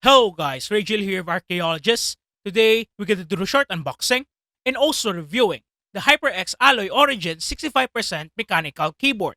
Hello guys, Rachel here of Archaeologists. Today, we're going to do a short unboxing and also reviewing the HyperX Alloy Origin 65% mechanical keyboard.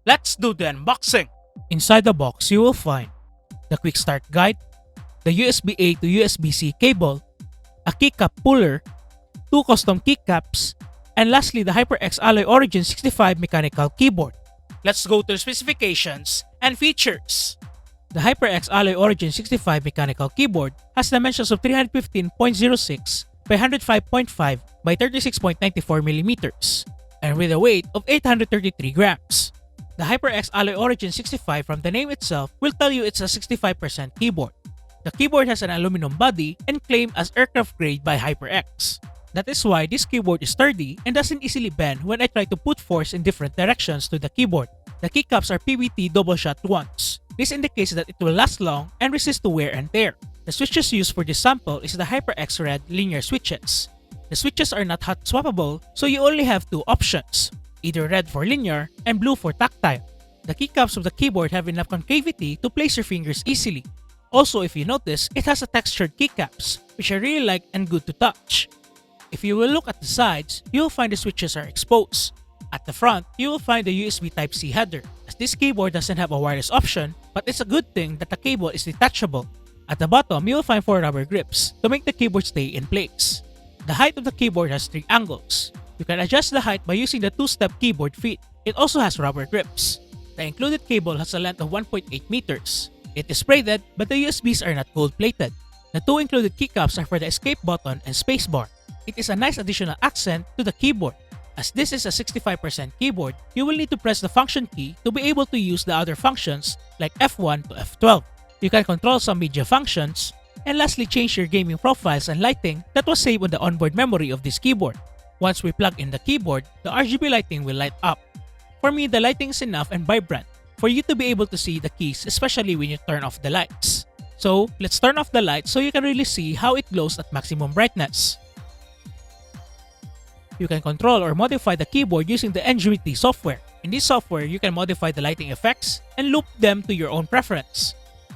Let's do the unboxing. Inside the box, you will find the quick start guide, the USB-A to USB-C cable, a keycap puller, two custom keycaps, and lastly the HyperX Alloy Origin 65 mechanical keyboard. Let's go to the specifications and features. The HyperX Alloy Origin 65 mechanical keyboard has dimensions of 315.06 by 105.5 by 36.94 millimeters and with a weight of 833 grams. The HyperX Alloy Origin 65 from the name itself will tell you it's a 65% keyboard. The keyboard has an aluminum body and claimed as aircraft grade by HyperX. That is why this keyboard is sturdy and doesn't easily bend when I try to put force in different directions to the keyboard. The keycaps are PBT double shot ones. This indicates that it will last long and resist to wear and tear. The switches used for this sample is the HyperX Red linear switches. The switches are not hot swappable, so you only have two options, either red for linear and blue for tactile. The keycaps of the keyboard have enough concavity to place your fingers easily. Also, if you notice, it has a textured keycaps, which I really like and good to touch. If you will look at the sides, you will find the switches are exposed. At the front, you will find the USB Type-C header, as this keyboard doesn't have a wireless option, but it's a good thing that the cable is detachable. At the bottom, you will find 4 rubber grips to make the keyboard stay in place. The height of the keyboard has 3 angles. You can adjust the height by using the 2-step keyboard feet. It also has rubber grips. The included cable has a length of 1.8 meters. It is braided, but the USBs are not gold-plated. The 2 included keycaps are for the escape button and spacebar. It is a nice additional accent to the keyboard. As this is a 65% keyboard, you will need to press the function key to be able to use the other functions like F1 to F12. You can control some media functions, and lastly change your gaming profiles and lighting that was saved on the onboard memory of this keyboard. Once we plug in the keyboard, the RGB lighting will light up. For me, the lighting is enough and vibrant for you to be able to see the keys, especially when you turn off the lights. So, let's turn off the lights so you can really see how it glows at maximum brightness. You can control or modify the keyboard using the NGT software. In this software, you can modify the lighting effects and loop them to your own preference.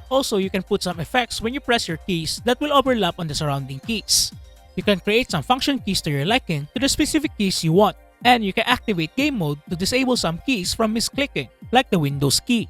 Also, you can put some effects when you press your keys that will overlap on the surrounding keys. You can create some function keys to your liking to the specific keys you want, and you can activate game mode to disable some keys from misclicking, like the Windows key.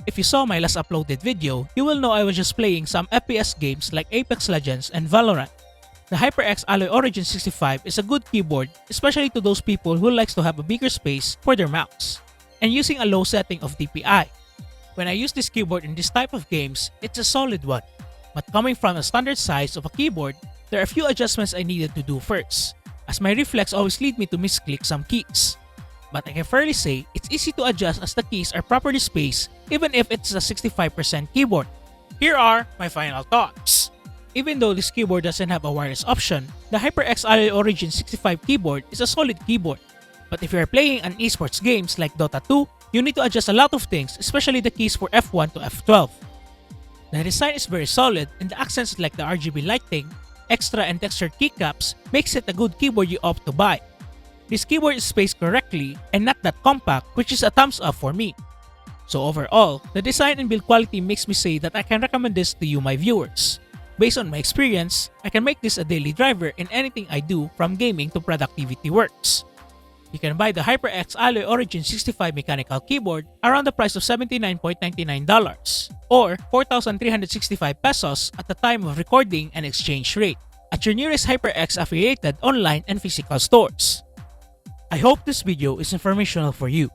If you saw my last uploaded video, you will know I was just playing some FPS games like Apex Legends and Valorant. The HyperX Alloy Origin 65 is a good keyboard, especially to those people who likes to have a bigger space for their mouse, and using a low setting of DPI. When I use this keyboard in this type of games, it's a solid one. But coming from a standard size of a keyboard, there are a few adjustments I needed to do first, as my reflex always lead me to misclick some keys. But I can fairly say it's easy to adjust as the keys are properly spaced even if it's a 65% keyboard. Here are my final thoughts. Even though this keyboard doesn't have a wireless option, the HyperX Alloy Origin 65 keyboard is a solid keyboard. But if you are playing an esports games like Dota 2, you need to adjust a lot of things, especially the keys for F1 to F12. The design is very solid and the accents like the RGB lighting, extra and textured keycaps makes it a good keyboard you opt to buy. This keyboard is spaced correctly and not that compact, which is a thumbs up for me. So overall, the design and build quality makes me say that I can recommend this to you, my viewers. Based on my experience, I can make this a daily driver in anything I do from gaming to productivity works. You can buy the HyperX Alloy Origin 65 mechanical keyboard around the price of $79.99 or 4,365 pesos at the time of recording and exchange rate at your nearest HyperX affiliated online and physical stores. I hope this video is informational for you.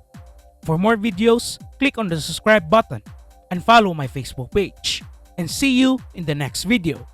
For more videos, click on the subscribe button and follow my Facebook page. And see you in the next video.